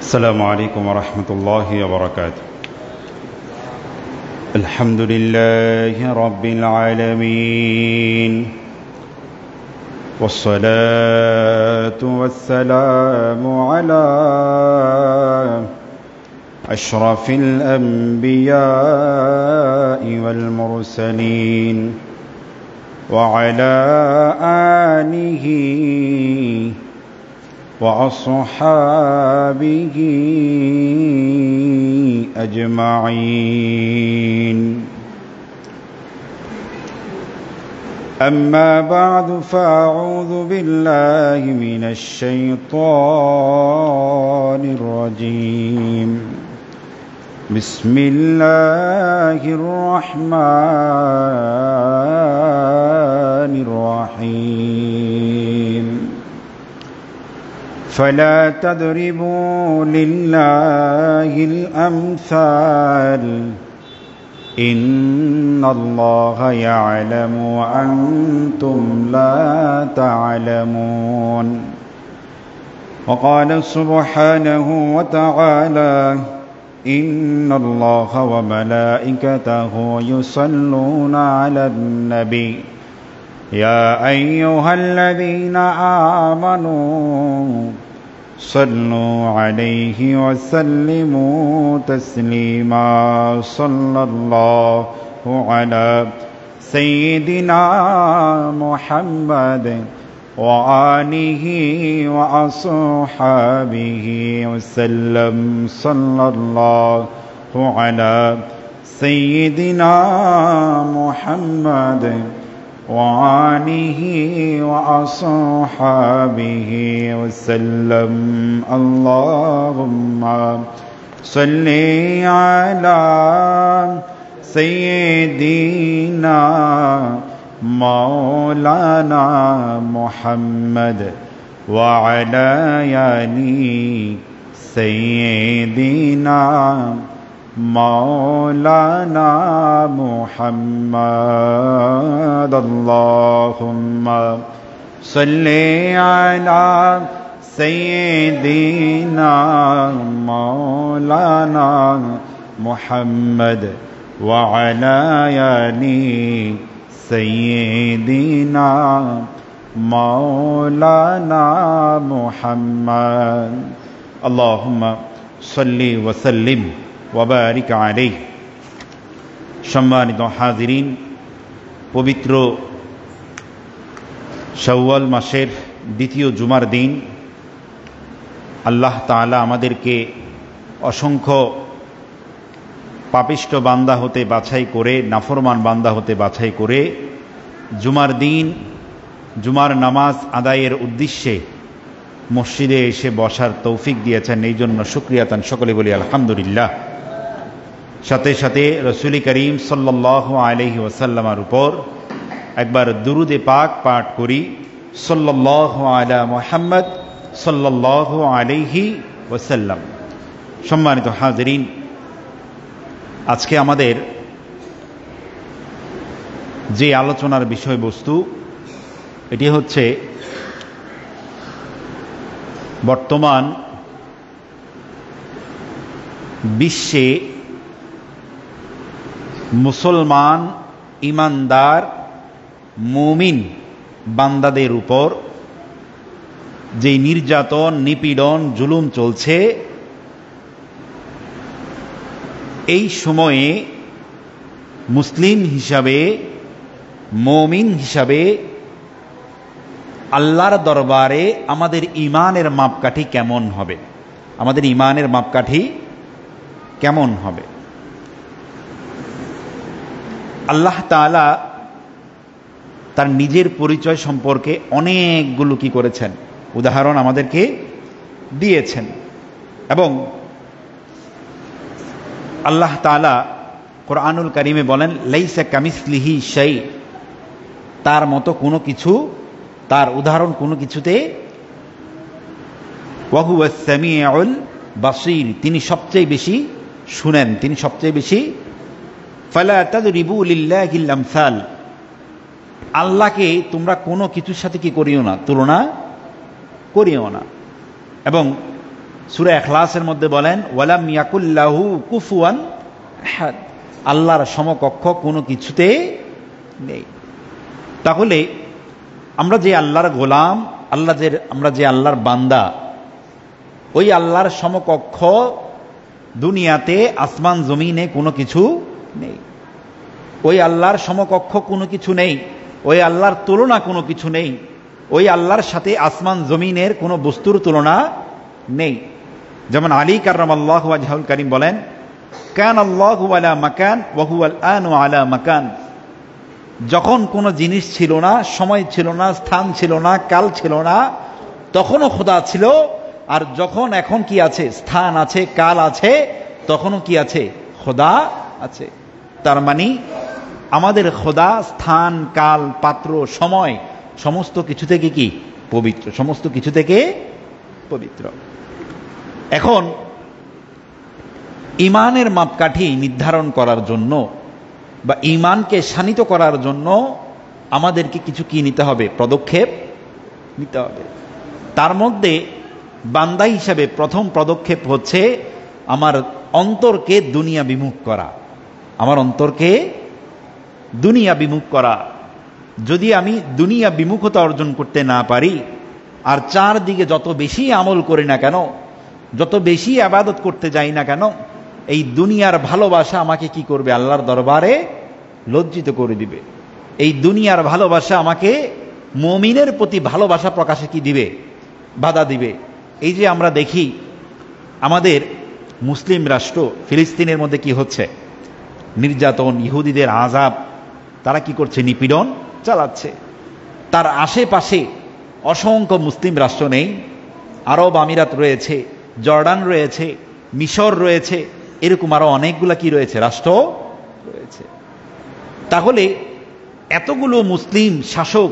السلام عليكم ورحمة الله وبركاته. الحمد لله رب العالمين، والصلاة والسلام على أشرف الأنبياء والمرسلين وعلى آله وأصحابه أجمعين. أما بعد، فأعوذ بالله من الشيطان الرجيم. بسم الله الرحمن الرحيم. فلا تضربوا لله الأمثال، إن الله يعلم وأنتم لا تعلمون. وقال سبحانه وتعالى: إن الله وملائكته يصلون على النبي يا أيها الذين آمنوا صلوا عليه وسلموا تسليما. صلى الله على سيدنا محمد وآله وأصحابه وسلم. صلى الله على سيدنا محمد وآله وأصحابه وسلم. اللهم صل على سيدنا مولانا محمد وعلى آل سيدنا مولانا محمد. اللهم صل على سيدنا مولانا محمد وعلى آل سيدنا مولانا محمد. اللهم صل وسلم ওয়াবারিক আলাইহি। সম্মানিত হাজিরিন, পবিত্র শাওয়াল মাসের দ্বিতীয় জুমার দিন আল্লাহ তাআলা আমাদেরকে অসংখ্য পাপিষ্ঠ বান্দা হতে বাছাই করে, নাফরমান বান্দা হতে বাছাই করে জুমার দিন জুমার নামাজ আদায়ের উদ্দেশ্যে মসজিদে এসে বসার তৌফিক দিয়েছেন। এই জন্য শুকরিয়া তান সকলে বলি আলহামদুলিল্লাহ। সাথে সাথে রসুল করিম সাল্লাল্লাহু আলাইহি ওয়াসাল্লামের উপর একবার দুরুদে পাক পাঠ করি। সাল্লাল্লাহু আলা মুহাম্মদ সাল্লাল্লাহু আলাইহি ওয়াসাল্লাম। সম্মানিত হাজিরিন, আজকে আমাদের যে আলোচনার বিষয়বস্তু এটি হচ্ছে বর্তমান বিশ্বে মুসলমান ইমানদার মুমিন বান্দাদের উপর যে নির্যাতন, নিপীড়ন, জুলুম চলছে, এই সময়ে মুসলিম হিসাবে, মুমিন হিসাবে আল্লাহর দরবারে আমাদের ঈমানের মাপকাঠি কেমন হবে? আমাদের ঈমানের মাপকাঠি কেমন হবে? আল্লাহ তাআলা তার নিজের পরিচয় সম্পর্কে অনেকগুলো কি করেছেন, উদাহরণ আমাদেরকে দিয়েছেন। এবং আল্লাহ তাআলা কোরআনুল কারীমে বলেন, লাইসা কামিসলিহি শাই, তার মতো কোনো কিছু, তার উদাহরণ কোনো কিছুতে, ওয়া হুয়াস সামিউল বাসীর, তিনি সবচেয়ে বেশি শুনেন, তিনি সবচেয়ে বেশি। ফালা তাদরিবু লিল্লাহিল আমসাল, আল্লাহকে তোমরা কোনো কিছুর সাথে কি করিও না, তুলনা করিও না। এবং সূরা ইখলাসের মধ্যে বলেন ওয়ালাম ইয়াকুল্লাহু কুফুয়ান আহাদ, আল্লাহর সমকক্ষ কোনো কিছুতে নেই। তাহলে আমরা যে আল্লাহর গোলাম, আমরা যে আল্লাহর বান্দা, ওই আল্লাহর সমকক্ষ দুনিয়াতে আসমান জমিনে কোনো কিছু নেই। ওই আল্লাহর সমকক্ষ কোনো কিছু নেই, ওই আল্লাহর তুলনা কোনো কিছু নেই। ওই আল্লাহর সাথে আসমান জমিনের কোনো বস্তুর তুলনা নেই। যেমন আলী কাররামাল্লাহু ওয়াজহুল কারীম বলেন, কান আল্লাহু আলা মাকান ওয়া হুয়াল আনু আলা মাকান। যখন কোনো জিনিস ছিল না, সময় ছিল না, স্থান ছিল না, কাল ছিল না, তখনও খোদা ছিল। আর যখন এখন কি আছে, স্থান আছে, কাল আছে, তখনও কি আছে, খোদা আছে। তার মানে আমাদের খোদা স্থান, কাল, পাত্র, সময় সমস্ত কিছু থেকে কি পবিত্র, সমস্ত কিছু থেকে পবিত্র। এখন ঈমানের মাপকাঠি নির্ধারণ করার জন্য বা ঈমানকে শানিত করার জন্য আমাদেরকে কিছু কি নিতে হবে, পদক্ষেপ নিতে হবে। তার মধ্যে বান্দা হিসাবে প্রথম পদক্ষেপ হচ্ছে আমার অন্তরকে দুনিয়া বিমুখ করা। আমার অন্তরকে দুনিয়া বিমুখ করা। যদি আমি দুনিয়া বিমুখতা অর্জন করতে না পারি, আর চারদিকে যত বেশি আমল করি না কেন, যত বেশি ইবাদত করতে যাই না কেন, এই দুনিয়ার ভালোবাসা আমাকে কি করবে, আল্লাহর দরবারে লজ্জিত করে দিবে। এই দুনিয়ার ভালোবাসা আমাকে মুমিনের প্রতি ভালোবাসা প্রকাশে কি দিবে, বাধা দিবে। এই যে আমরা দেখি আমাদের মুসলিম রাষ্ট্র ফিলিস্তিনের মধ্যে কি হচ্ছে, নির্যাতন, ইহুদিদের আযাব, তারা কি করছে, নিপীড়ন চালাচ্ছে। তার আশেপাশে অসংখ্য মুসলিম রাষ্ট্র নেই, আরব আমিরাত রয়েছে, জর্ডান রয়েছে, মিশর রয়েছে, এরকম আরো অনেকগুলা কি রয়েছে, রাষ্ট্র রয়েছে। তাহলে এতগুলো মুসলিম শাসক,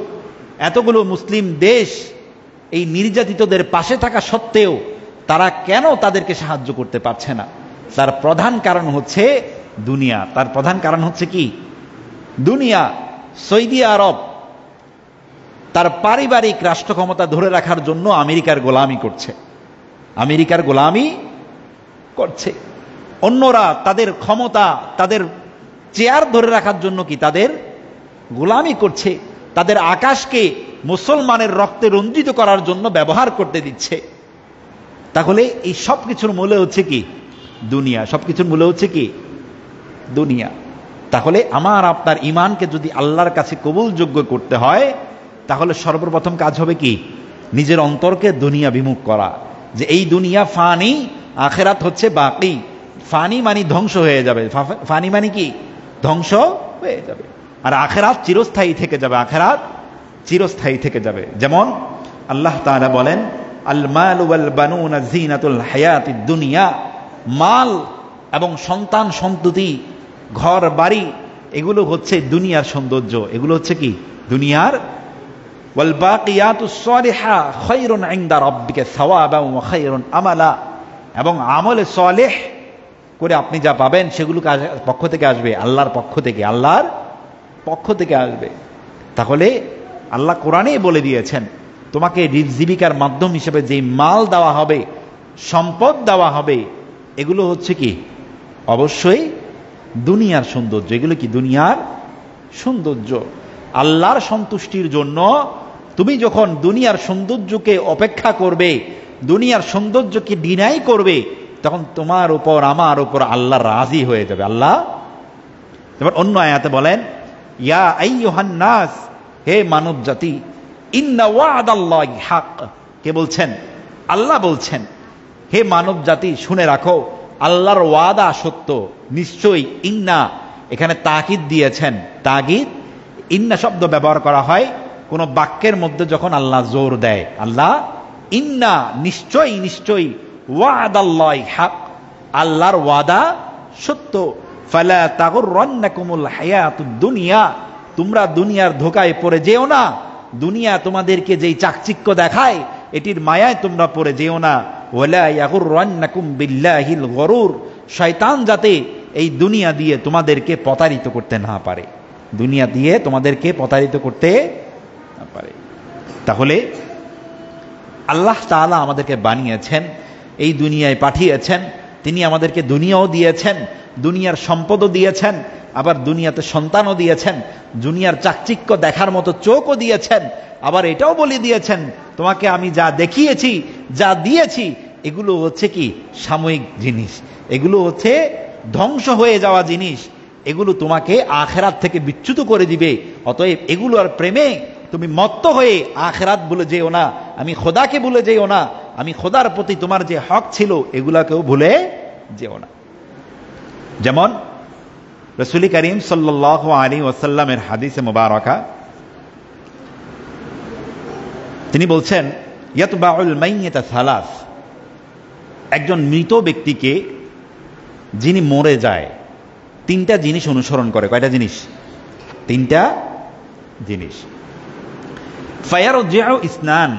এতগুলো মুসলিম দেশ এই নির্যাতিতদের পাশে থাকা সত্ত্বেও তারা কেন তাদেরকে সাহায্য করতে পারছে না? তার প্রধান কারণ হচ্ছে দুনিয়া। তার প্রধান কারণ হচ্ছে কি, দুনিয়া। সৌদি আরব তার পারিবারিক রাষ্ট্র ক্ষমতা ধরে রাখার জন্য আমেরিকার গোলামি করছে, আমেরিকার গোলামি করছে। অন্যরা তাদের ক্ষমতা, তাদের চেয়ার ধরে রাখার জন্য কি তাদের গোলামি করছে, তাদের আকাশকে মুসলমানের রক্তে রঞ্জিত করার জন্য ব্যবহার করতে দিচ্ছে। তাহলে এই সব কিছুর মূলে হচ্ছে কি, দুনিয়া। সবকিছুর মূলে হচ্ছে কি, দুনিয়া। তাহলে আমার আপনার ঈমানকে যদি আল্লাহর কাছে কবুলযোগ্য করতে হয়, তাহলে সর্বপ্রথম কাজ হবে কি, নিজের অন্তরকে দুনিয়া বিমুখ করা। যে এই দুনিয়া ফানি, আখেরাত হচ্ছে বাকি। ফানি মানে ধ্বংস হয়ে যাবে, ফানি মানে কি, ধ্বংস হয়ে যাবে। আর আখেরাত চিরস্থায়ী থেকে যাবে, আখেরাত চিরস্থায়ী থেকে যাবে। যেমন আল্লাহ তাআলা বলেন, আল মাল ওয়াল বানুনা যিনাতুল হায়াতিদ দুনিয়া। মাল এবং সন্তান সন্ততি, ঘর বাড়ি, এগুলো হচ্ছে দুনিয়ার সৌন্দর্য, এগুলো হচ্ছে কি, দুনিয়ার। ওয়াল বাকিয়াতুস সালিহা খায়রুন ইনদা রাব্বিকা সাওয়াবান ওয়া খায়রুন আমালা। এবং আমলে সালেহ করে আপনি যা পাবেন সেগুলো পক্ষ থেকে আসবে, আল্লাহর পক্ষ থেকে, আল্লাহর পক্ষ থেকে আসবে। তাহলে আল্লাহ কোরআনে বলে দিয়েছেন, তোমাকে জীবিকার মাধ্যম হিসেবে যে মাল দেওয়া হবে, সম্পদ দেওয়া হবে, এগুলো হচ্ছে কি, অবশ্যই দুনিয়ার সৌন্দর্য। এগুলো কি, দুনিয়ার সৌন্দর্য। আল্লাহর সন্তুষ্টির জন্য তুমি যখন দুনিয়ার সৌন্দর্যকে অপেক্ষা করবে, দুনিয়ার সৌন্দর্যকে ডিনাই করবে, তখন তোমার উপর, আমার উপর আল্লাহ রাজি হয়ে যাবে। আল্লাহ এবার অন্য আয়াতে বলেন, ইয়া আইয়ুহান নাস, হে মানব জাতি, ইন্না ওয়াদাল্লাহি হক। কে বলছেন? আল্লাহ বলছেন, হে মানব জাতি শুনে রাখো, আল্লাহর ওয়াদা সত্য, নিশ্চয়ই। ইন্না এখানে তাকিদ দিয়েছেন, তাকিদ। ইন্না শব্দ ব্যবহার করা হয় কোন বাক্যের মধ্যে যখন আল্লাহ জোর দেয়। আল্লাহ ইন্না, নিশ্চয়ই, নিশ্চয়ই, ওয়াদাল্লাহি হক, আল্লাহর ওয়াদা সত্য। ফালা তাগুররান্নাকুমুল হায়াতুদ দুনিয়া, তোমরা দুনিয়ার ধোকায় পড়ে যেও না। দুনিয়া তোমাদেরকে যেই চাকচিক্য দেখায়, এটির মায়ায় তোমরা পড়ে যেও না। ওয়ালা ইয়াগুররান্নাকুম বিল্লাহিল গরুর, শয়তান যাতে এই দুনিয়া দিয়ে তোমাদেরকে প্রতারিত করতে না পারে, দুনিয়া দিয়ে তোমাদেরকে প্রতারিত করতে না পারে। তাহলে আল্লাহ তাআলা আমাদেরকে বানিয়েছেন এই দুনিয়ায় পাঠিয়েছেন, তিনি আমাদেরকে দুনিয়াও দিয়েছেন, দুনিয়ার সম্পদও দিয়েছেন, আবার দুনিয়াতে সন্তানও দিয়েছেন, দুনিয়ার চাকচিক্য দেখার মতো চোখও দিয়েছেন, আবার এটাও বলে দিয়েছেন তোমাকে আমি যা দেখিয়েছি, যা দিয়েছি, এগুলো হচ্ছে কি সাময়িক জিনিস, এগুলো হচ্ছে ধ্বংস হয়ে যাওয়া জিনিস, এগুলো তোমাকে আখেরাত থেকে বিচ্যুত করে দিবে। অতএব এগুলো আর প্রেমে তুমি মত্ত হয়ে আখেরাত ভুলে যেও না, আমি খোদাকে ভুলে যেও না, আমি খোদার প্রতি তোমার যে হক ছিল এগুলাকেও ভুলে যেও না। যেমন রাসূল করিম সাল্লাল্লাহু আলাইহি ওয়াসাল্লামের হাদিসে মুবারাকা তিনি বলছেন, ইয়াতবাউল মাইয়িতা সালাস, একজন মৃত ব্যক্তিকে যিনি মরে যায় তিনটা জিনিস অনুসরণ করে। কয়টা জিনিস? তিনটা জিনিস। ফায়ারজিউ ইসনান,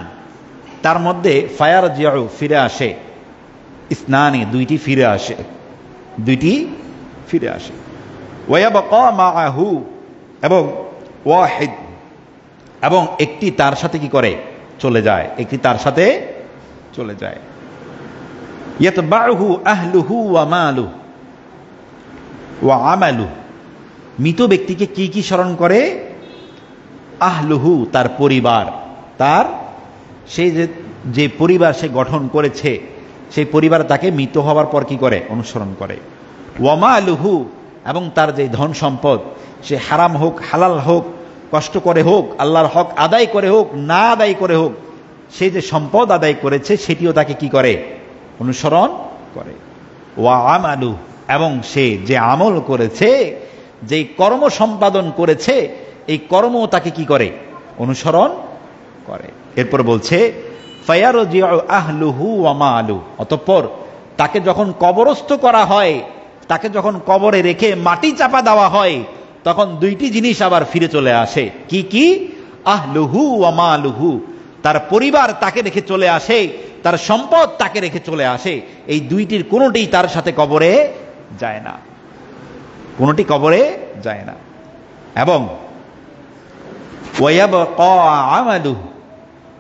তার মধ্যে ফায়ারজিউ ফিরে আসে, ইসনানি দুইটি ফিরে আসে, দুইটি ফিরে আসে। ওয়ায়াবকা মাআহু, এবং ওয়াহিদ, এবং একটি তার সাথে কি করে চলে যায়, একটি তার সাথে চলে যায়। ইয়াতবাউহু আহলুহু ওয়া মালুহু ওয়া আমালুহু, মৃত ব্যক্তিকে কি কি স্মরণ করে? আহলুহু, তার পরিবার, তার সেই যে পরিবার সে গঠন করেছে সেই পরিবার তাকে মৃত হওয়ার পর কি করে? অনুসরণ করে। ওয়া মালুহু, এবং তার যে ধন সম্পদ, সে হারাম হোক হালাল হোক, কষ্ট করে হোক, আল্লাহর হক আদায় করে হোক না আদায় করে হোক, সে যে সম্পদ আদায় করেছে সেটিও তাকে কি করে? অনুসরণ করে। ওয়া আমালু, এবং সে যে আমল করেছে, যে কর্ম সম্পাদন করেছে, এই কর্ম তাকে কি করে? অনুসরণ করে। এরপর বলছে ফায়ারজিউ আহলুহু ওয়া মালু, অতঃপর তাকে যখন কবরস্থ করা হয়, তাকে যখন কবরে রেখে মাটি চাপা দেওয়া হয়, তখন দুইটি জিনিস আবার ফিরে চলে আসে। কি কি? আহলুহু ওয়া মালুহু, তার পরিবার তাকে রেখে চলে আসে, তার সম্পদ তাকে রেখে চলে আসে। এই দুইটির কোনোটি তার সাথে কবরে যায় না, কোনোটি কবরে যায় না। এবং ওয়ায়াবকা আমালুহু,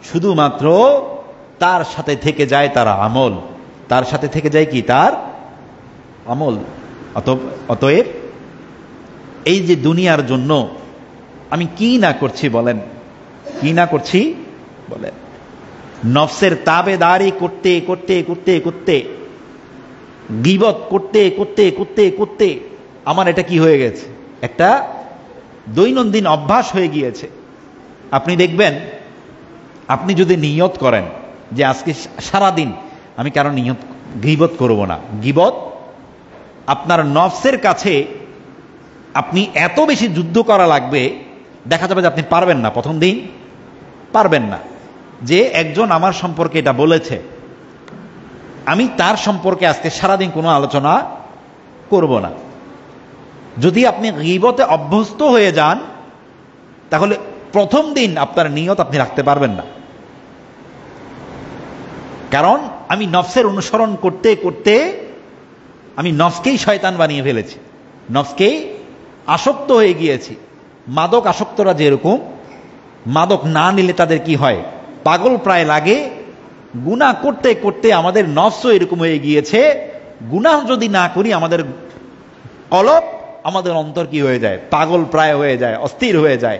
শুধুমাত্র তার সাথে থেকে যায় তার আমল, তার সাথে থেকে যায় কি? তার আমল। অতএব এই যে দুনিয়ার জন্য আমি কি না করছি বলেন, কি না করছি বলেন। নফসের তাবেদারি করতে করতে করতে করতে, গীবত করতে করতে করতে করতে আমার এটা কি হয়ে গেছে? একটা দৈনন্দিন অভ্যাস হয়ে গিয়েছে। আপনি দেখবেন, আপনি যদি নিয়ত করেন যে আজকে সারাদিন আমি কারো নিয়ত গীবত করব না, গীবত আপনার নফসের কাছে আপনি এত বেশি যুদ্ধ করা লাগবে, দেখা যাবে যে আপনি পারবেন না, প্রথম দিন পারবেন না। যে একজন আমার সম্পর্কে এটা বলেছে, আমি তার সম্পর্কে আজকে সারাদিন কোনো আলোচনা করব না। যদি আপনি গীবতে অভ্যস্ত হয়ে যান, তাহলে প্রথম দিন আপনার নিয়ত আপনি রাখতে পারবেন না। কারণ আমি নফসের অনুসরণ করতে করতে আমি নফসকেই শয়তান বানিয়ে ফেলেছি, নফসকেই আসক্ত হয়ে গিয়েছি। মাদক আসক্তরা যেরকম, মাদক না নিলে তাদের কি হয়? পাগল প্রায় লাগে। গুনাহ করতে করতে আমাদের নফসও এরকম হয়ে গিয়েছে, গুনাহ যদি না করি আমাদের কলব, আমাদের অন্তর কি হয়ে যায়? পাগল প্রায় হয়ে যায়, অস্থির হয়ে যায়।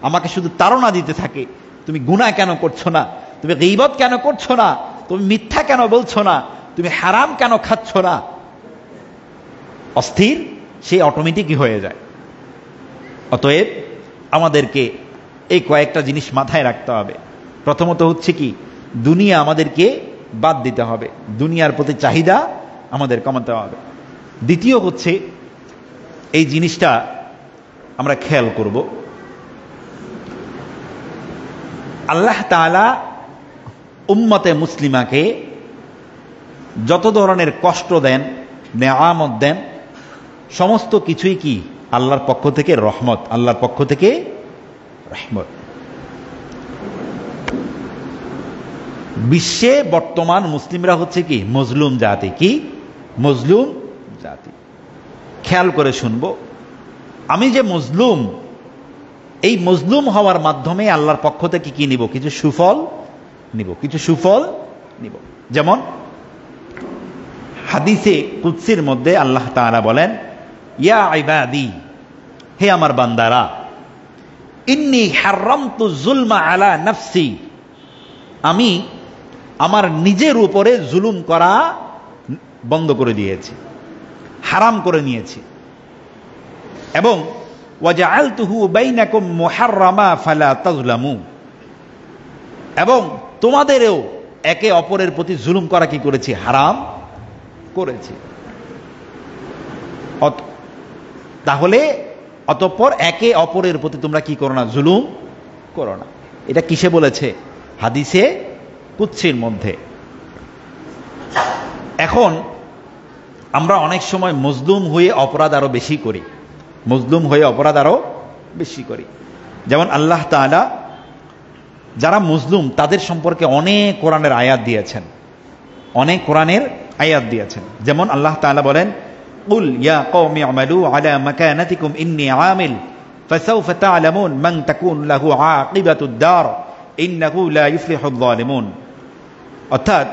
আমাকে শুধু তাড়না দিতে থাকে, তুমি গুনাহ কেন করছো না, তুমি গীবত কেন করছো না, তুমি মিথ্যা কেন বলছো না, তুমি হারাম কেন খাচ্ছ না। অস্থির সে অটোমেটিকই হয়ে যায়। অতএব আমাদেরকে এই কয়েকটা জিনিস মাথায় রাখতে হবে। প্রথমত হচ্ছে কি, দুনিয়া আমাদেরকে বাদ দিতে হবে, দুনিয়ার প্রতি চাহিদা আমাদের কমাতে হবে। দ্বিতীয় হচ্ছে, এই জিনিসটা আমরা খেয়াল করব, আল্লাহ তাআলা উম্মতে মুসলিমাকে যত ধরনের কষ্ট দেন, নেয়ামত দেন, সমস্ত কিছুই কি আল্লাহর পক্ষ থেকে রহমত, আল্লাহর পক্ষ থেকে রহমত। বিশ্বে বর্তমান মুসলিমরা হচ্ছে কি? মজলুম জাতি। কি? মজলুম জাতি। খেয়াল করে শুনবো, আমি যে মজলুম, এই মজলুম হওয়ার মাধ্যমে আল্লাহর পক্ষ থেকে কি নিব? কিছু সুফল নিব, কিছু সুফল নিব। যেমন হাদিসে কুদসির মধ্যে আল্লাহ তাআলা বলেন, ইয়া ইবাদি, হে আমার বান্দারা, ইন্নী হারামতু যুলমা আলা নাফসি, আমি আমার নিজের উপরে জুলুম করা বন্ধ করে দিয়েছি, হারাম করে নিয়েছি। এবং ওয়াজআলতুহু বাইনাকুম মুহাররামা ফালা তাযলামু, এবং তোমাদেরও একে অপরের প্রতি জুলুম করা কি করেছি? হারাম করেছি। তাহলে অতঃপর একে অপরের প্রতি তোমরা কি করো না? জুলুম করো না। এটা কিসে বলেছে? হাদিসে কুদসির মধ্যে। এখন আমরা অনেক সময় মজলুম হয়ে অপরাধ আরো বেশি করি, মজলুম হয়ে অপরাধ আরো বেশি করি। যেমন আল্লাহ তাআলা যারা মজলুম তাদের সম্পর্কে অনেক কোরআনের আয়াত দিয়েছেন, অনেক কোরআনের আয়াত দিয়েছেন। যেমন আল্লাহ তাআলা বলেন, কুল ইয়া কওমি আমালু আলা মাকানাতিকুম ইন্নী আমিল ফাসাউফা তা'লামুন মান তাকুন লাহু আকিবাতুদ দার ইন্নাহু লা ইফলিহুল যালিমুন। অর্থাৎ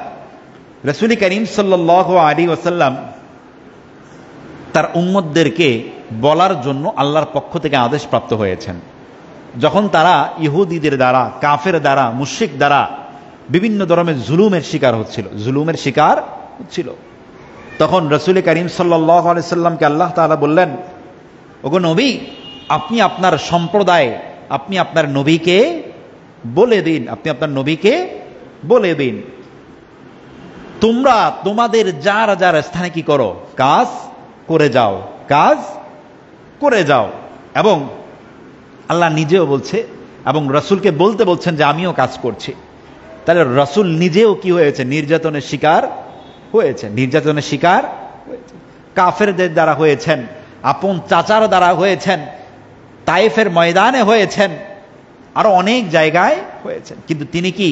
রাসূল করিম সাল্লাল্লাহু আলাইহি ওয়াসাল্লাম তার উম্মতদেরকে বলার জন্য আল্লাহর পক্ষ থেকে আদেশ প্রাপ্ত হয়েছেন। যখন তারা ইহুদিদের দ্বারা, কাফের দ্বারা, মুশরিক দ্বারা বিভিন্ন ধরনের জুলুমের শিকার হচ্ছিল, জুলুমের শিকার হচ্ছিল, তখন রাসূল করিম সাল্লাল্লাহু আলাইহি সাল্লামকে আল্লাহ তাআলা বললেন, ওগো নবী, আপনি আপনার সম্প্রদায়, আপনি আপনার নবীকে বলে দিন, আপনি আপনার নবীকে বলে দিন, তোমরা তোমাদের যার যার স্থানে কি করো? কাজ করে যাও, কাজ করে যাও। এবং আল্লাহ নিজেও বলছে এবং রাসূলকে বলতে বলছেন যে আমিও কাজ করছি। তাহলে রাসূল নিজেও কি হয়েছে? নির্যাতনের শিকার হয়েছে, নির্যাতনের শিকার হয়েছে। কাফেরদের দ্বারা হয়েছেন, আপন চাচার দ্বারা হয়েছেন, তায়েফের ময়দানে হয়েছেন, আরো অনেক জায়গায় হয়েছেন। কিন্তু তিনি কি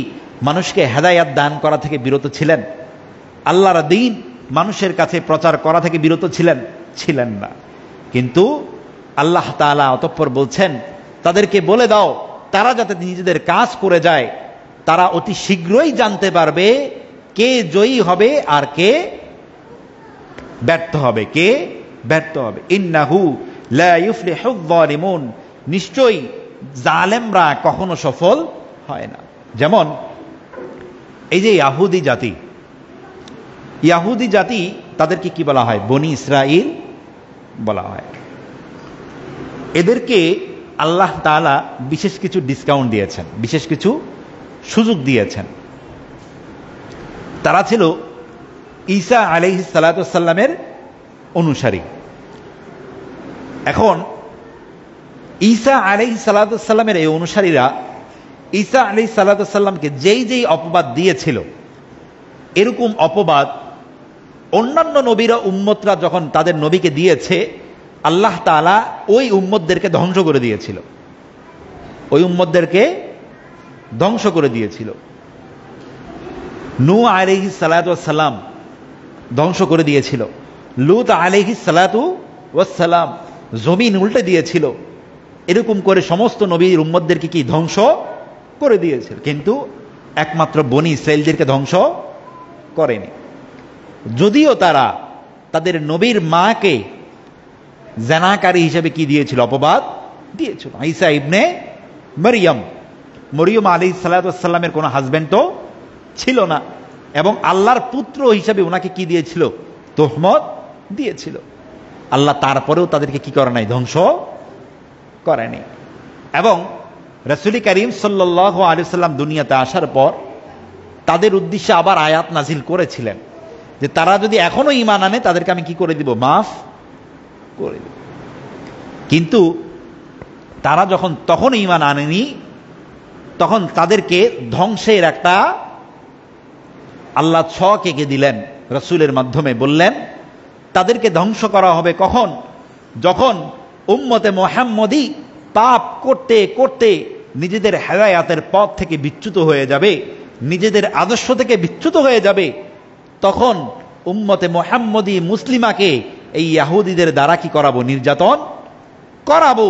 মানুষকে হেদায়াত দান করা থেকে বিরত ছিলেন? আল্লাহর দ্বীন মানুষের কাছে প্রচার করা থেকে বিরত ছিলেন? ছিলেন না। কিন্তু আল্লাহ তাআলা অতঃপর বলছেন, তাদেরকে বলে দাও তারা যাতে নিজেদের কাজ করে যায়, তারা অতি শীঘ্রই জানতে পারবে কে জয়ী হবে আর কে ব্যর্থ হবে, কে ব্যর্থ হবে। ইন্নাহু লা ইফলিহুল যালিমুন, নিশ্চয়ই জালেমরা কখনো সফল হয় না। যেমন এই যে ইয়াহুদি জাতি, ইয়াহুদি জাতি তাদেরকে কি বলা হয়? বনি ইসরাইল বলা হয়। এদেরকে আল্লাহ তাআলা বিশেষ কিছু ডিসকাউন্ট দিয়েছেন, বিশেষ কিছু সুযোগ দিয়েছেন। তারা ছিল ঈসা আলাইহিস সালাতু ওয়াস সালামের অনুসারী। এখন ঈসা আলাইহিস সালাতু ওয়াস সালামের এই অনুসারীরা ঈসা আলাইহিস সালাতু ওয়াস সালামকে যেই যেই অপবাদ দিয়েছিল, এরকম অপবাদ অন্যান্য নবীরা, উম্মতরা যখন তাদের নবীকে দিয়েছে, আল্লাহ তাআলা ওই উম্মতদেরকে ধ্বংস করে দিয়েছিল, ওই উম্মতদেরকে ধ্বংস করে দিয়েছিল। নূহ আলাইহিস সালাতু ওয়াস সালাম ধ্বংস করে দিয়েছিল, লূত আলাইহিস সালাতু ওয়াস সালাম জমিন উল্টে দিয়েছিল। এরকম করে সমস্ত নবীর উম্মতদেরকে কি ধ্বংস করে দিয়েছিল, কিন্তু একমাত্র বনি ইসরাইলদেরকে ধ্বংস করেনি। যদিও তারা তাদের নবীর মাকে জানাকারী হিসেবে কি দিয়েছিল? অপবাদ দিয়েছিল। ঈসা ইবনে মরিয়ম, মরিয়ম আলাইহিস সালাতু ওয়াস সালামের কোনো হাজবেন্ড তো ছিল না, এবং আল্লাহর পুত্র হিসেবে ওনাকে কি দিয়েছিল? তোহমত দিয়েছিল। আল্লাহ তারপরেও তাদেরকে কি করে নাই? ধ্বংস করেনি। এবং রাসূল করিম সাল্লাল্লাহু আলাইহি ওয়াসাল্লাম দুনিয়াতে আসার পর তাদের উদ্দেশ্যে আবার আয়াত নাজিল করেছিলেন যে তারা যদি এখনো ঈমান আনে তাদেরকে আমি কি করে দিব? মাফ করে দিব। কিন্তু তারা যখন তখন ঈমান আনেনি, তখন তাদেরকে ধ্বংসের একটা আল্লাহ ছক এঁকে দিলেন রাসূলের মাধ্যমে। বললেন তাদেরকে ধ্বংস করা হবে কখন? যখন উম্মতে মুহাম্মদী পাপ করতে করতে নিজেদের হেদায়াতের পথ থেকে বিচ্যুত হয়ে যাবে, নিজেদের আদর্শ থেকে বিচ্যুত হয়ে যাবে, তখন উম্মতে মুহাম্মদী মুসলিমাকে এই ইহুদিদের দ্বারা কি করাবো? নির্যাতন করাবো।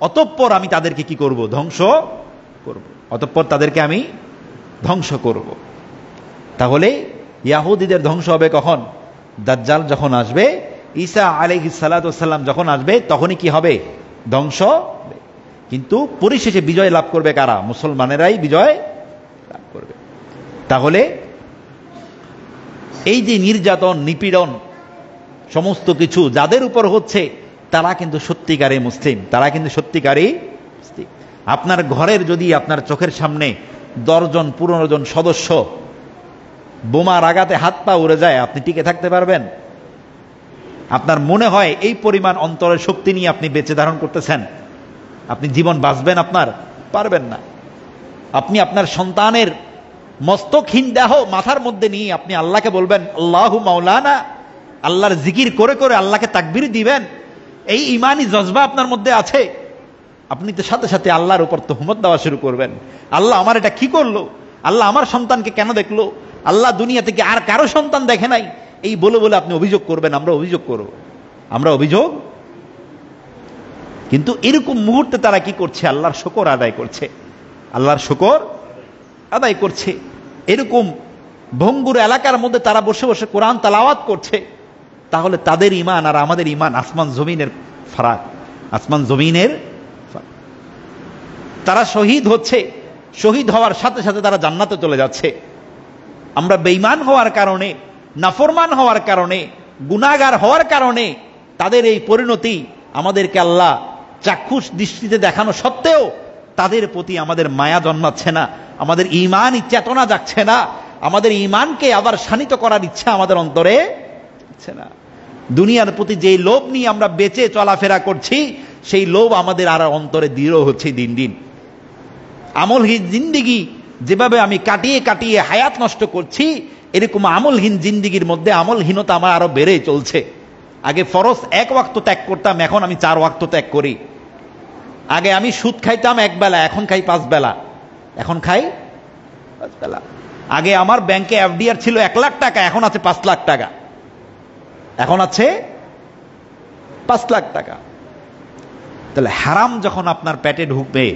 অতঃপর আমি তাদেরকে কি করব? ধ্বংস করব। অতঃপর তাদেরকে আমি ধ্বংস করব। তাহলে ইহুদিদের ধ্বংস হবে কখন? দাজ্জাল যখন আসবে, ঈসা আলাইহিস সালাতু ওয়াস সালাম যখন আসবে, তখনই কি হবে? ধ্বংস। কিন্তু পরিশেষে বিজয় লাভ করবে কারা? মুসলমানেরাই বিজয় লাভ করবে। তাহলে এই যে নির্যাতন, নিপীড়ন, সমস্ত কিছু যাদের উপর হচ্ছে, তারা কিন্তু সত্যিকারে মুসলিম, তারা কিন্তু সত্যিকারই মুসলিম। আপনার ঘরের যদি আপনার চোখের সামনে 10 জন 15 জন সদস্য বোমার আঘাতে হাত পা উড়ে যায়, আপনি টিকে থাকতে পারবেন? আপনার মনে হয় এই পরিমাণ অন্তরের শক্তি নিয়ে আপনি বেঁচে ধারণ করতেছেন, আপনি জীবন বাঁচবেন? আপনার পারবেন না। আপনি আপনার সন্তানের মস্তকহীন দেহ মাথার মধ্যে নিয়ে আপনি আল্লাহকে বলবেন আল্লাহু মাওলানা, আল্লাহর জিকির করে করে আল্লাহকে তাকবীর দিবেন, এই ইমানি জজবা আপনার মধ্যে আছে? আপনি তো সাথে সাথে আল্লাহর উপর তুহমত দেওয়া শুরু করবেন। আল্লাহ আমার এটা কি করলো? আল্লাহ আমার সন্তানকে কেন দেখলো? আল্লাহ দুনিয়া থেকে আর কারো সন্তান দেখে নাই, এই বলে বলে আপনি অভিযোগ করবেন। আমরা অভিযোগ করব, আমরা অভিযোগ। কিন্তু এরকম মুহূর্তে তারা কি করছে? আল্লাহর শুকর আদায় করছে, আল্লাহর শুকর আদায় করছে। এরকম ভঙ্গুর এলাকার মধ্যে তারা বসে বসে কোরআন তেলাওয়াত করছে। তাহলে তাদের ঈমান আর আমাদের ঈমান আসমান জমিনের ফারাক, আসমান জমিনের। তারা শহীদ হচ্ছে, শহীদ হওয়ার সাথে সাথে তারা জান্নাতে চলে যাচ্ছে। আমরা বেঈমান হওয়ার কারণে, নাফরমান হওয়ার কারণে, গুনাহগার হওয়ার কারণে তাদের এই পরিণতি আমাদেরকে আল্লাহ চাক্ষুষ দৃষ্টিতে দেখানো সত্ত্বেও তাদের প্রতি আমাদের মায়া জন্মাচ্ছে না, আমাদের ঈমান চেতনা যাচ্ছে না, আমাদের ঈমানকে আবার শানিত করার ইচ্ছা আমাদের অন্তরে হচ্ছে না। দুনিয়ার প্রতি যে লোভ নিয়ে আমরা বেঁচে চলাফেরা করছি, সেই লোভ আমাদের আর অন্তরে দৃঢ় হচ্ছে দিন দিন। আমলহীন জিন্দিগি যেভাবে আমি কাটিয়ে কাটিয়ে হায়াত নষ্ট করছি, এরকম আমলহীন জিন্দিগির মধ্যে আমলহীনতা আমার আরো বেড়ে চলছে। আগে ফরজ 1 ওয়াক্ত ত্যাগ করতাম, এখন আমি 4 ওয়াক্ত ত্যাগ করি। আগে আমি সুদ খাইতাম 1 বেলা, এখন খাই 5 বেলা, এখন খাই 5 বেলা। আগে আমার ব্যাংকে এফডিআর ছিল 1 লাখ টাকা, এখন আছে 5 লাখ টাকা, এখন আছে 5 লাখ টাকা। তাহলে হারাম যখন আপনার পেটে ঢুকবে,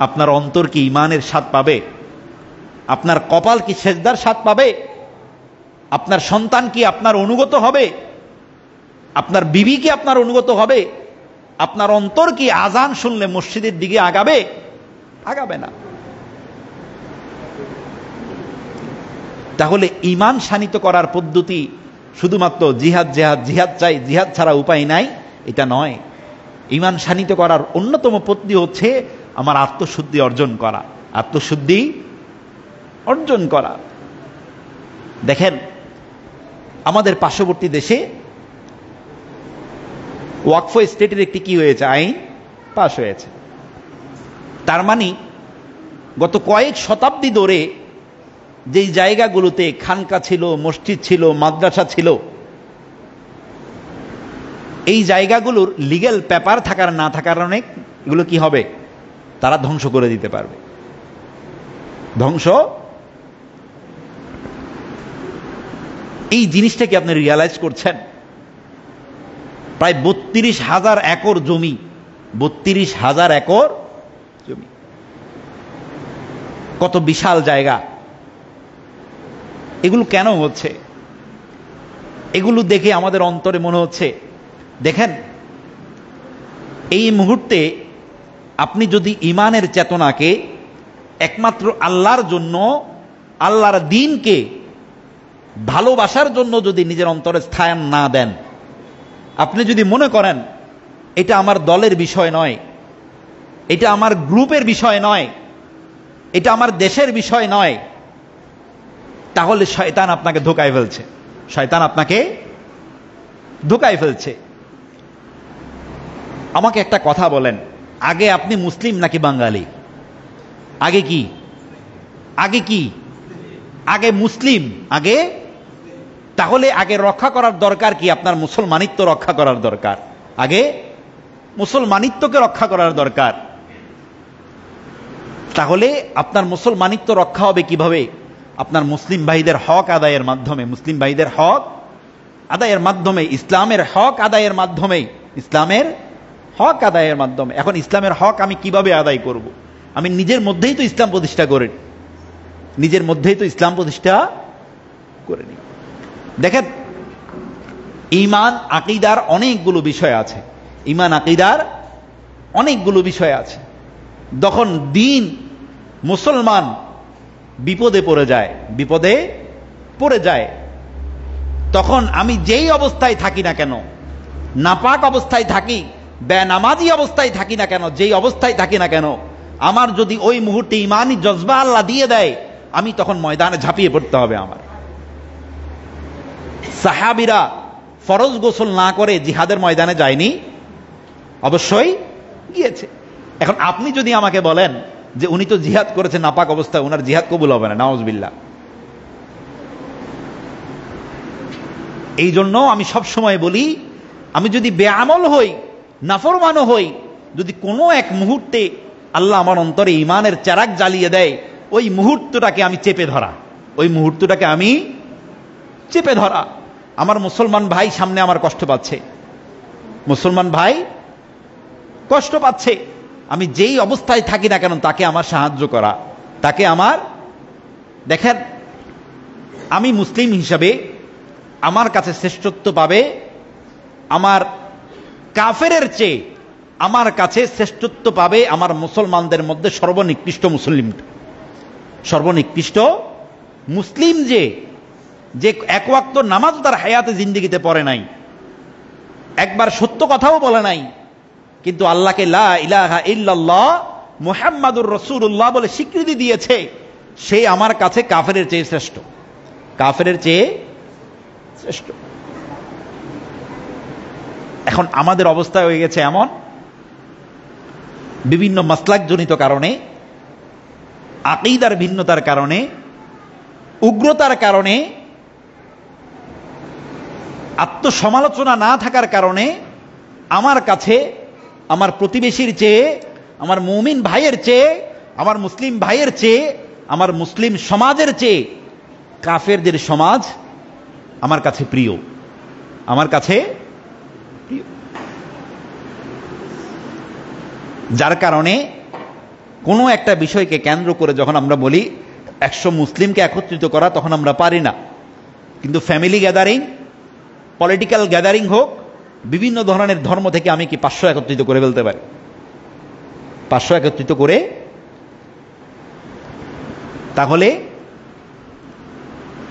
আপনার অন্তর কি ঈমানের স্বাদ পাবে? আপনার কপাল কি সেজদার স্বাদ পাবে? আপনার সন্তান কি আপনার অনুগত হবে? আপনার বিবি কি আপনার অনুগত হবে? আপনার অন্তর কি আজান শুনলে মসজিদের দিকে আগাবে? আগাবে না। তাহলে ঈমান শানিত করার পদ্ধতি শুধুমাত্র জিহাদ জিহাদ জিহাদ চাই, জিহাদ ছাড়া উপায় নাই, এটা নয়। ঈমান শানিত করার অন্যতম পদ্ধতি হচ্ছে আমার আত্মশুদ্ধি অর্জন করা, আত্মশুদ্ধি অর্জন করা। দেখেন, আমাদের পার্শ্ববর্তী দেশে ওয়াকফ স্টেটের একটি কি হয়েছে? আইন পাশ হয়েছে। তার মানে গত কয়েক শতাব্দী ধরে যেই জায়গাগুলোতে খানকা ছিল, মসজিদ ছিল, মাদ্রাসা ছিল, এই জায়গাগুলোর লিগ্যাল পেপার থাকার না থাকার কারণে এগুলো কি হবে? তারা ধ্বংস করে দিতে পারবে। ধ্বংস। এই জিনিসটা কি আপনি রিয়ালাইজ করছেন? প্রায় 32,000 একর জমি, 32,000 একর জমি, কত বিশাল জায়গা। এগুলো কেন হচ্ছে? এগুলো দেখে আমাদের অন্তরে মনে হচ্ছে, দেখেন এই মুহূর্তে আপনি যদি ঈমানের চেতনাকে একমাত্র আল্লাহর জন্য, আল্লাহর দ্বীনকে ভালোবাসার জন্য যদি নিজের অন্তরে স্থান না দেন, আপনি যদি মনে করেন এটা আমার দলের বিষয় নয়, এটা আমার গ্রুপের বিষয় নয়, এটা আমার দেশের বিষয় নয়, তাহলে শয়তান আপনাকে ধোঁকায় ফেলছে, শয়তান আপনাকে ধোঁকায় ফেলছে। আমাকে একটা কথা বলেন, আগে আপনি মুসলিম নাকি বাঙালি? আগে কি? আগে কি? আগে মুসলিম, আগে। তাহলে আগে রক্ষা করার দরকার কি? আপনার মুসলমানিত্ব রক্ষা করার দরকার। আগে মুসলমানিত্বকে রক্ষা করার দরকার। তাহলে আপনার মুসলমানিত্ব রক্ষা হবে কিভাবে? আপনার মুসলিম ভাইদের হক আদায়ের মাধ্যমে, মুসলিম ভাইদের হক আদায়ের মাধ্যমে, ইসলামের হক আদায়ের মাধ্যমে, ইসলামের হক আদায়ের মাধ্যমে। এখন ইসলামের হক আমি কিভাবে আদায় করব? আমি নিজের মধ্যেই তো ইসলাম প্রতিষ্ঠা করি, নিজের মধ্যেই তো ইসলাম প্রতিষ্ঠা করে নি। দেখেন, ঈমান আকীদার অনেকগুলো বিষয় আছে, ঈমান আকীদার অনেকগুলো বিষয় আছে। যখন দিন মুসলমান বিপদে পড়ে যায় তখন আমি যেই অবস্থায় থাকি না কেন, নাপাক অবস্থায় থাকি, বেনামাজি অবস্থায় থাকি না কেন, যেই অবস্থায় থাকি না কেন, আমার যদি ওই মুহূর্তে ঈমানি জজবা আল্লাহ দিয়ে দেয়, আমি তখন ময়দানে ঝাঁপিয়ে পড়তে হবে আমার। সাহাবীরা ফরজ গোসল না করে জিহাদের ময়দানে যায়নি? অবশ্যই গিয়েছে। এখন আপনি যদি আমাকে বলেন যে উনি তো জিহাদ করেছেন নাপাক অবস্থায়, ওনার জিহাদ কবুল হবে না, নাউজুবিল্লাহ। এই জন্য আমি সব সময় বলি, আমি যদি বেআমল হই, নাফরমানও হই, যদি কোনো এক মুহূর্তে আল্লাহ আমার অন্তরে ঈমানের চেরাগ জ্বালিয়ে দেয়, ওই মুহূর্তটাকে আমি চেপে ধরা। আমার মুসলমান ভাই সামনে আমার কষ্ট পাচ্ছে, আমি যেই অবস্থায় থাকি না কেন তাকে আমার সাহায্য করা, দেখেন, আমি মুসলিম হিসাবে আমার কাছে শ্রেষ্ঠত্ব পাবে, আমার কাফেরের চেয়ে আমার কাছে শ্রেষ্ঠত্ব পাবে আমার মুসলমানদের মধ্যে সর্বনিকৃষ্ট মুসলিম যে এক ওয়াক্ত নামাজ তার হায়াতে জিন্দেগিতে পড়ে নাই, একবার সত্য কথাও বলে নাই, কিন্তু আল্লাহকে লা ইলাহা ইল্লাল্লাহ মুহাম্মাদুর রাসূলুল্লাহ বলে স্বীকৃতি দিয়েছে, সে আমার কাছে কাফেরের চেয়ে শ্রেষ্ঠ। এখন আমাদের অবস্থা হয়ে গেছে এমন, বিভিন্ন মাসলাকজনিত কারণে, আকীদার ভিন্নতার কারণে, উগ্রতার কারণে, আত্মসমালোচনা না থাকার কারণে আমার কাছে আমার প্রতিবেশীর চেয়ে, আমার মুমিন ভাইয়ের চেয়ে, আমার মুসলিম ভাইয়ের চেয়ে, আমার মুসলিম সমাজের চেয়ে কাফেরদের সমাজ আমার কাছে প্রিয়। যার কারণে কোনো একটা বিষয়কে কেন্দ্র করে যখন আমরা বলি 100 মুসলিমকে একত্রিত করা, তখন আমরা পারি না। কিন্তু ফ্যামিলি গ্যাদারিং, পলিটিক্যাল গ্যাদারিং হোক, বিভিন্ন ধরনের ধর্ম থেকে আমি কি 500 একত্রিত করে ফেলতে পারি? 500 একত্রিত করে, তাহলে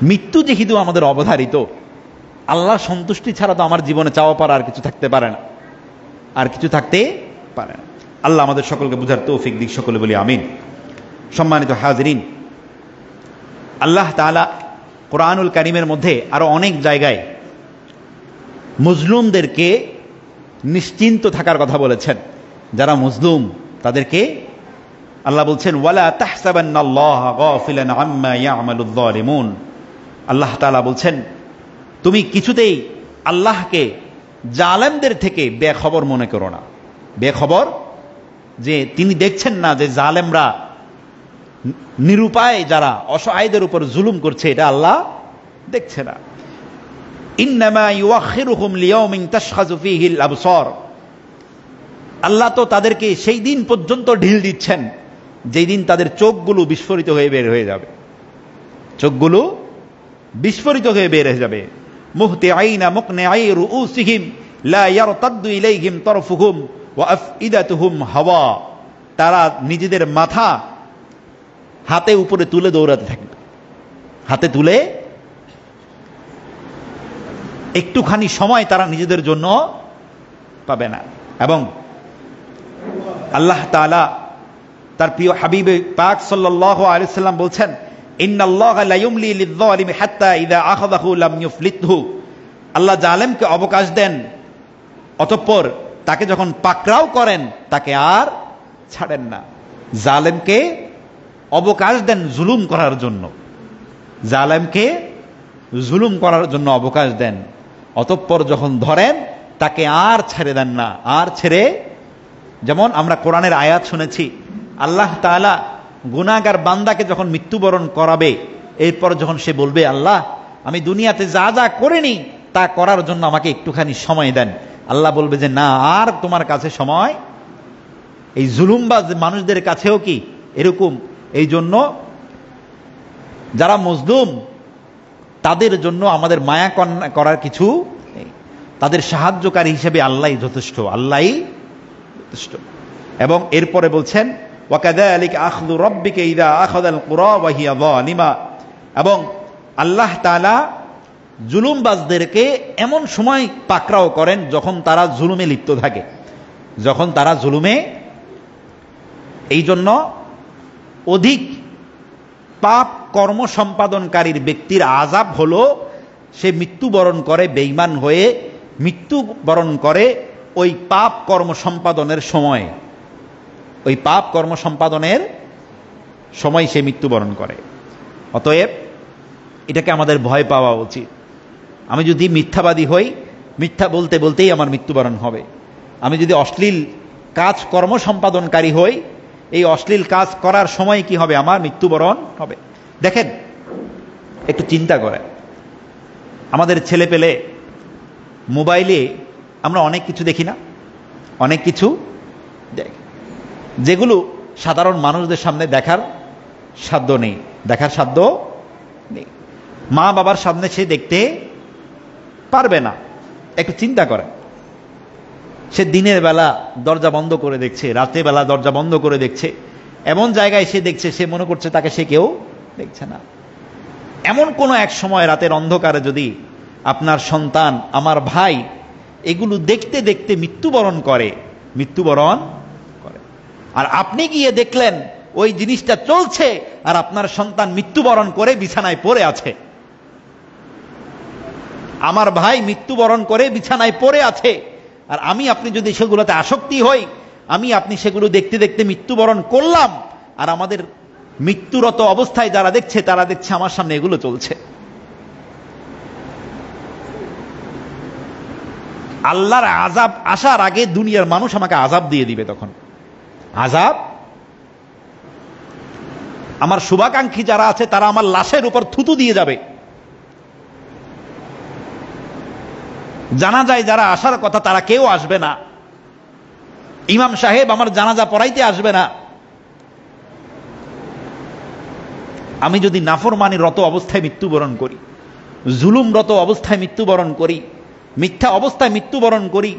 মৃত্যু যেহেতু আমাদের অবধারিত, আল্লাহর সন্তুষ্টি ছাড়া তো আমার জীবনে চাওয়া পারা আর কিছু থাকতে পারে না। আল্লাহ আমাদের সকলকে বুঝার তৌফিক দিক, সকলে বলি আমিন। সম্মানিত হাজরিন, আল্লাহ তাআলা কোরআনুল কারীমের মধ্যে আরো অনেক জায়গায় মজলুমদেরকে নিশ্চিন্ত থাকার কথা বলেছেন। যারা মজলুম তাদেরকে আল্লাহ বলছেন, ওয়ালা তাহসাবান্নাল্লাহা গাফিলান আম্মা ইয়ামালুয যালিমুন। আল্লাহ তাআলা বলছেন, তুমি কিছুতেই আল্লাহকে জালেমদের থেকে বেখবর মনে করো না। বেখবর, যে তিনি দেখছেন না যে জালেমরা, নিরুপায় যারা অসহায়দের উপর জুলুম করছে, এটা আল্লাহ দেখছে না। ইন্নামা ইউআখিরুহুম লিয়াউমিন তাশখাযু ফীহিল আবসার। আল্লাহ তো তাদেরকে সেই দিন পর্যন্ত ঢিল দিচ্ছেন যেই দিন তাদের চোখগুলো বিস্ফোরিত হয়ে বের হয়ে যাবে। মুহতিআইনা মুকনিআই রুউসিহিম লা ইয়ারতাদ্দু ইলাইহিম তারফুহুম ওয়া আফইদাতুহুম হাওয়া। তারা নিজেদের মাথা হাতে উপরে তুলে দৌড়াতে থাকবে, হাতে তুলে একটুখানি সময় তারা নিজেদের জন্য পাবে না। এবং আল্লাহ তাআলা তার প্রিয় হাবিব পাক সাল্লাল্লাহু আলাইহি সাল্লাম বলছেন, ইন্নাল্লাহা লা ইউমলি লিয-যালিমি হাত্তা ইযা আখাযাহু লাম ইউফলিতহু। আল্লাহ জালেমকে অবকাশ দেন, অতঃপর তাকে যখন পাকড়াও করেন তাকে আর ছাড়েন না। জালেমকে অবকাশ দেন জুলুম করার জন্য, অবকাশ দেন, অতঃপর যখন ধরেন তাকে আর ছেড়ে দেন না। যেমন আমরা কোরআনের আয়াত শুনেছি, আল্লাহ তাআলা গুনাহগার বান্দাকে যখন মৃত্যুবরণ করাবে, এরপর যখন সে বলবে, আল্লাহ আমি দুনিয়াতে যা যা করিনি তা করার জন্য আমাকে একটুখানি সময় দেন, আল্লাহ বলবে যে না, আর তোমার কাছে সময়। এই জুলুমবাজ মানুষদের কাছেও কি এরকম? এই জন্য যারা মজলুম তাদের জন্য আমাদের মায়া করার কিছু নেই। তাদের সাহায্যকারী হিসেবে আল্লাহই যথেষ্ট, আল্লাহই যথেষ্ট। এবং এরপরে বলছেন ওয়াকাযালিকা আখযু রাব্বিকা ইযা আখাযাল কুরা ওয়া হিয়া যালিমা, এবং আল্লাহ তাআলা জুলুমবাজদেরকে এমন সময় পাকড়াও করেন যখন তারা জুলুমে লিপ্ত থাকে, যখন তারা জুলুমে। এই জন্য অধিক পাপ কর্ম সম্পাদনকারীর ব্যক্তির আযাব হলো সে মৃত্যুবরণ করে, বেঈমান হয়ে মৃত্যুবরণ করে ওই পাপ কর্ম সম্পাদনের সময়, ওই পাপ কর্ম সম্পাদনের সময় সে মৃত্যুবরণ করে। অতএব এটাকে আমাদের ভয় পাওয়া উচিত। আমি যদি মিথ্যাবাদী হই, মিথ্যা বলতে বলতেই আমার মৃত্যুবরণ হবে। আমি যদি অশ্লীল কাজ কর্ম সম্পাদনকারী হই, এই অশ্লীল কাজ করার সময় কি হবে? আমার মৃত্যুবরণ হবে। দেখেন, একটু চিন্তা করে, আমাদের ছেলে পেলে মোবাইলে আমরা অনেক কিছু দেখি না, অনেক কিছু দেখ, যেগুলো সাধারণ মানুষদের সামনে দেখার সাধ্য নেই, দেখার সাধ্য নেই। মা বাবার সামনে সে দেখতে পারবে না। একটু চিন্তা করে, সে দিনের বেলা দরজা বন্ধ করে দেখছে, রাতের বেলা দরজা বন্ধ করে দেখছে, এমন জায়গায় সে দেখছে সে মনে করছে তাকে সে কেউ দেখছে না। এমন কোনো এক সময় রাতের অন্ধকারে যদি আপনার সন্তান, আমার ভাই এগুলো দেখতে দেখতে মৃত্যুবরণ করে, আর আপনি গিয়ে দেখলেন ওই জিনিসটা চলছে আর আপনার সন্তান মৃত্যুবরণ করে বিছানায় পড়ে আছে, আমার ভাই মৃত্যুবরণ করে বিছানায় পড়ে আছে, আর আমি আপনি যদি সেগুলোতে আসক্তি হই, আমি আপনি সেগুলো দেখতে দেখতে মৃত্যুবরণ করলাম, আর আমাদের মৃত্যুরত অবস্থায় যারা দেখছে তারা দেখছে আমার সামনে এগুলো চলছে। আল্লাহর আযাব আসার আগে দুনিয়ার মানুষ আমাকে আযাব দিয়ে দিবে। তখন আযাব, আমার শুভাকাঙ্ক্ষী যারা আছে তারা আমার লাশের উপর থুতু দিয়ে যাবে। জানাজায় যারা আসার কথা তারা কেউ আসবে না, ইমাম সাহেব আমার জানাজা পড়াইতে আসবে না। আমি যদি নাফরমানিরত অবস্থায় মৃত্যুবরণ করি, জুলুমরত অবস্থায় মৃত্যুবরণ করি, মিথ্যা অবস্থায় মৃত্যুবরণ করি,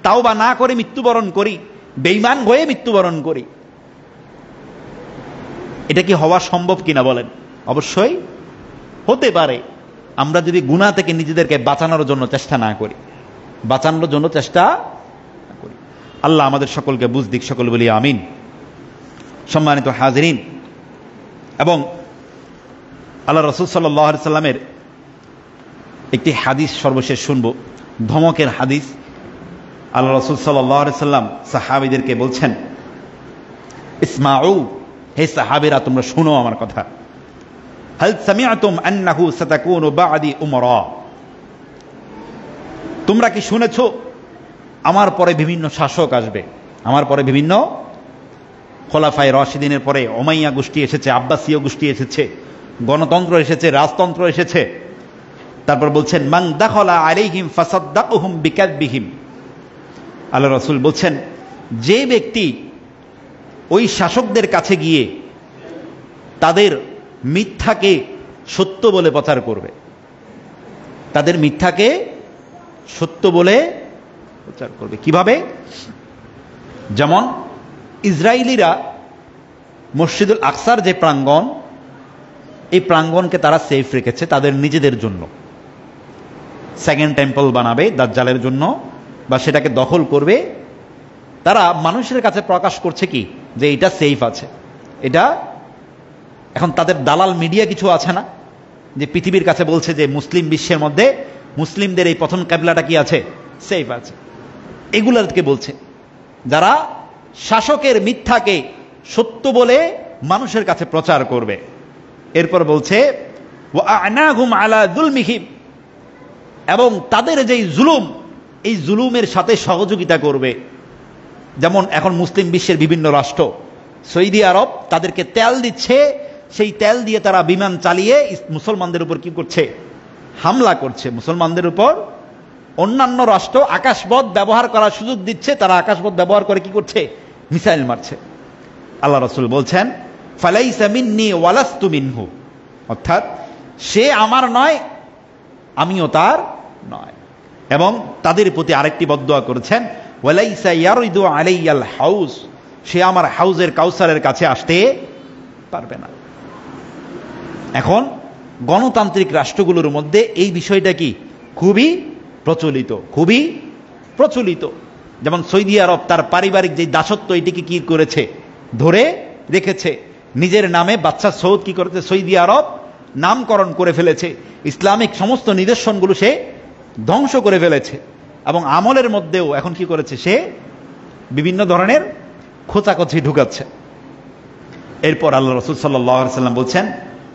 তাওবা না করে মৃত্যুবরণ করি, বেঈমান হয়ে মৃত্যুবরণ করি, এটা কি হওয়া সম্ভব কিনা বলেন? অবশ্যই হতে পারে, আমরা যদি গুনাহ থেকে নিজেদেরকে বাঁচানোর জন্য চেষ্টা না করি, বাঁচানোর জন্য চেষ্টা করি। আল্লাহ আমাদের সকলকে বুঝ দিক, সকল বলি আমিন। সম্মানিত হাজিরিন, এবং আল্লাহ রাসূল সাল্লাল্লাহু আলাইহি সাল্লামের একটি হাদিস সর্বশেষ শুনব, ধমকের হাদিস। আল্লাহ রাসূল সাল্লাল্লাহু আলাইহি সাল্লাম সাহাবীদেরকে বলছেন, ইসমাউ, হে সাহাবীরা তোমরা শুনো আমার কথা। হাল সামিআতুম আন্নাহু সাতাকুনু বা'দি উমরা, তোমরা কি শুনেছো আমার পরে বিভিন্ন শাসক আসবে, আমার পরে বিভিন্ন খোলাফায়ে রাশিদিনের পরে উমাইয়া গোষ্ঠী এসেছে, আব্বাসীয় গোষ্ঠী এসেছে, গণতন্ত্র এসেছে, রাজতন্ত্র এসেছে। তারপর বলছেন মান দাখালা আলাইহিম ফাসাদ্দাকুহুম বিকাযবিহিম, আল্লাহ রাসূল বলছেন যে ব্যক্তি ওই শাসকদের কাছে গিয়ে তাদের মিথ্যাকে সত্য বলে প্রচার করবে, তাদের মিথ্যাকে সত্য বলে প্রচার করবে। কিভাবে? যেমন ইসরায়েলিরা মসজিদুল আকসার যে প্রাঙ্গণ, এই প্রাঙ্গণকে তারা সেফ রেখেছে তাদের নিজেদের জন্য, সেকেন্ড টেম্পল বানাবে দাজ্জালের জন্য, বা সেটাকে দখল করবে। তারা মানুষের কাছে প্রকাশ করছে কি যে এটা সেফ আছে। এটা এখন তাদের দালাল মিডিয়া কিছু আছে না, যে পৃথিবীর কাছে বলছে যে মুসলিম বিশ্বের মধ্যে মুসলিমদের এই প্রথম কিবলাটা কি আছে, সেফ আছে। এগুলোকে বলছে যারা শাসকের মিথ্যাকে সত্য বলে মানুষের কাছে প্রচার করবে। এরপর বলছে ওয়া আ'নাহুম আলা যুলমিহিম, এবং তাদের যেই জুলুম, এই জুলুমের সাথে সহযোগিতা করবে। যেমন এখন মুসলিম বিশ্বের বিভিন্ন রাষ্ট্র, সৌদি আরব তাদেরকে তেল দিচ্ছে, সেই তেল দিয়ে তারা বিমান চালিয়ে মুসলমানদের উপর কি করছে, হামলা করছে। মুসলমানদের উপর অন্যান্য রাষ্ট্র আকাশপথ ব্যবহার করার সুযোগ দিচ্ছে, তারা আকাশপথ ব্যবহার করে কি করছে, মিসাইল মারছে। আল্লাহ রাসূল বলছেন ফালাইসা মিন্নি ওয়ালাস্তু মিনহু, অর্থাৎ সে আমার নয় আমিও তার নয়। এবং তাদের প্রতি আরেকটি বদদুয়া করেছেন, ওয়ালাইসা ইয়ারিদু আলাইয়াল হাউজ, সে আমার হাউজের কাউসারের কাছে আসতে পারবে না। এখন গণতান্ত্রিক রাষ্ট্রগুলোর মধ্যে এই বিষয়টা কি খুবই প্রচলিত, খুবই প্রচলিত। যেমন সৌদি আরব তার পারিবারিক যে দাসত্ব এটিকে কি করেছে, ধরে রেখেছে। নিজের নামে বাচ্চা সৌদ কি করেছে, সৌদি আরব নামকরণ করে ফেলেছে। ইসলামিক সমস্ত নিদর্শনগুলো সে ধ্বংস করে ফেলেছে। এবং আমলের মধ্যেও এখন কি করেছে, সে বিভিন্ন ধরনের খোঁচাখচি ঢুকাচ্ছে। এরপর আল্লাহ রাসূল সাল্লাল্লাহু আলাইহি ওয়াসাল্লাম বলছেন,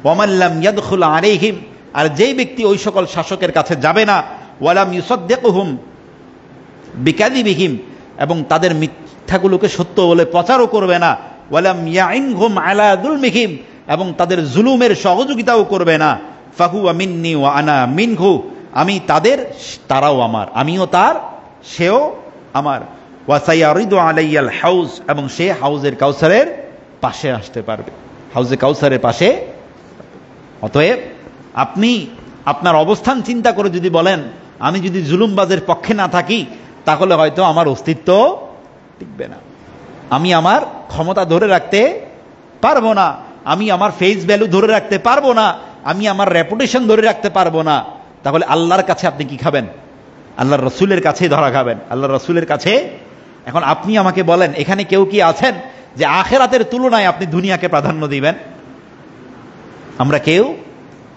ওয়ামান লাম ইয়াদখুল আলাইহিম, আর যেই ব্যক্তি ওই সকল শাসকের কাছে যাবে না, ওয়ালাম ইউসাদ্দিকুহুম বিকাযিবিহিম, এবং তাদের মিথ্যাগুলোকে সত্য বলে প্রচারও করবে না, ওয়ালাম ইয়াইনহুম আলা যুলমিহিম, এবং তাদের জুলুমের সহযোগিতাও করবে না, ফাহুয়া মিন্নি ওয়া আনা মিনহু, আমি তাদের, তারাও আমার, আমিও তার, সেও আমার। ওয়া সায়ারিদু আলাইয়াল হাউজ, এবং সে হাউজের কাউসারের পাশে আসতে পারবে, হাউজে কাউসারের পাশে। অতএব আপনি আপনার অবস্থান চিন্তা করে যদি বলেন, আমি যদি জুলুমবাজের পক্ষে না থাকি তাহলে হয়তো আমার অস্তিত্ব টিকবে না, আমি আমার ক্ষমতা ধরে রাখতে পারবো না, আমি আমার ফেস ভ্যালু ধরে রাখতে পারবো না, আমি আমার রেপুটেশন ধরে রাখতে পারবো না, তাহলে আল্লাহর কাছে আপনি কি খাবেন? আল্লাহর রসুলের কাছেই ধরা খাবেন, আল্লাহর রসুলের কাছে। এখন আপনি আমাকে বলেন, এখানে কেউ কি আছেন যে আখেরাতের তুলনায় আপনি দুনিয়াকে প্রাধান্য দিবেন? আমরা কেউ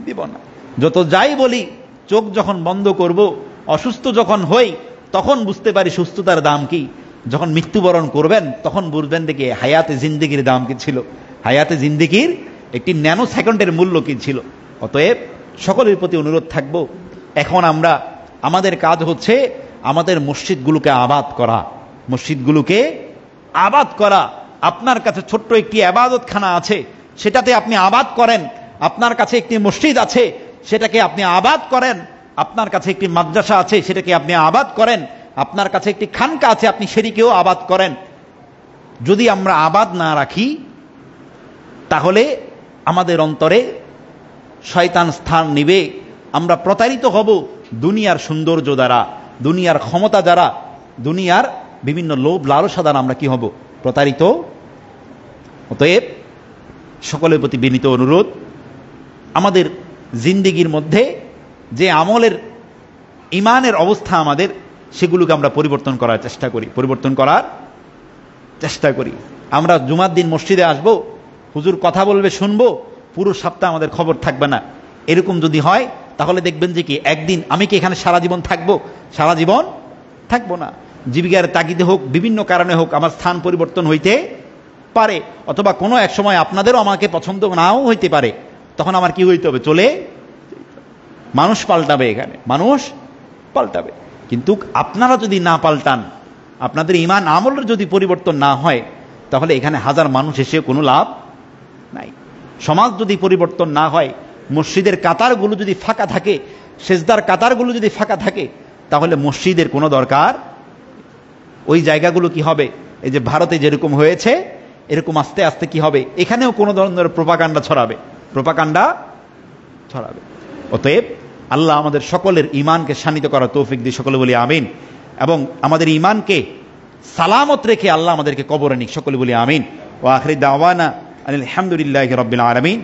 দিব না। যত যাই বলি, চোখ যখন বন্ধ করব, অসুস্থ যখন হই, তখন বুঝতে পারি সুস্থতার দাম কি। যখন মৃত্যুবরণ করবেন তখন বুঝবেন দেখি হায়াতে জিন্দেগির দাম কি ছিল, হায়াতে জিন্দেগির একটি ন্যানো সেকেন্ডের মূল্য কি ছিল। অতএব সকলের প্রতি অনুরোধ থাকব, এখন আমরা, আমাদের কাজ হচ্ছে আমাদের মসজিদগুলোকে আবাদ করা, মসজিদগুলোকে আবাদ করা। আপনার কাছে ছোট্ট একটি ইবাদতখানা আছে, সেটাতে আপনি আবাদ করেন। আপনার কাছে একটি মসজিদ আছে, সেটাকে আপনি আবাদ করেন। আপনার কাছে একটি মাদ্রাসা আছে, সেটাকে আপনি আবাদ করেন। আপনার কাছে একটি খানকা আছে, আপনি সেটিকেও আবাদ করেন। যদি আমরা আবাদ না রাখি তাহলে আমাদের অন্তরে শয়তান স্থান নিবে, আমরা প্রতারিত হব দুনিয়ার সৌন্দর্য দ্বারা, দুনিয়ার ক্ষমতা দ্বারা, দুনিয়ার বিভিন্ন লোভ লালসা দ্বারা আমরা কি হব, প্রতারিত। অতএব সকলের প্রতি বিনীত অনুরোধ, আমাদের জিন্দেগির মধ্যে যে আমলের ইমানের অবস্থা আমাদের, সেগুলোকে আমরা পরিবর্তন করার চেষ্টা করি, পরিবর্তন করার চেষ্টা করি। আমরা জুমার দিন মসজিদে আসবো, হুজুর কথা বলবে শুনবো, পুরো সপ্তাহ আমাদের খবর থাকবে না। এরকম যদি হয় তাহলে দেখবেন যে কি একদিন আমি কি এখানে সারা জীবন থাকবো? সারা জীবন থাকবো না। জীবিকার তাগিদে হোক, বিভিন্ন কারণে হোক, আমার স্থান পরিবর্তন হইতে পারে, অথবা কোনো এক সময় আপনাদেরও আমাকে পছন্দ নাও হইতে পারে। তখন আমার কি হইতে হবে? চলে, মানুষ পাল্টাবে, এখানে মানুষ পাল্টাবে। কিন্তু আপনারা যদি না পাল্টান, আপনাদের ইমান আমলের যদি পরিবর্তন না হয়, তাহলে এখানে হাজার মানুষ এসে কোনো লাভ নাই। সমাজ যদি পরিবর্তন না হয়, মসজিদের কাতারগুলো যদি ফাঁকা থাকে, সেজদার কাতারগুলো যদি ফাঁকা থাকে, তাহলে মসজিদের কোনো দরকার। ওই জায়গাগুলো কি হবে? এই যে ভারতে যেরকম হয়েছে, এরকম আস্তে আস্তে কি হবে, এখানেও কোনো ধরনের প্রোপাগান্ডা ছড়াবে, প্রোপাগান্ডা ছড়াবে। অতএব আল্লাহ আমাদের সকলের ইমানকে শানিত করার তৌফিক দিয়ে সকলে বলি আমিন। এবং আমাদের ইমানকে সালামত রেখে আল্লাহ আমাদেরকে কবরে নিক, সকলে বলি আমিন। ওয়া আখিরি দাওয়ানা আলহামদুলিল্লাহি রাব্বিল আলামিন।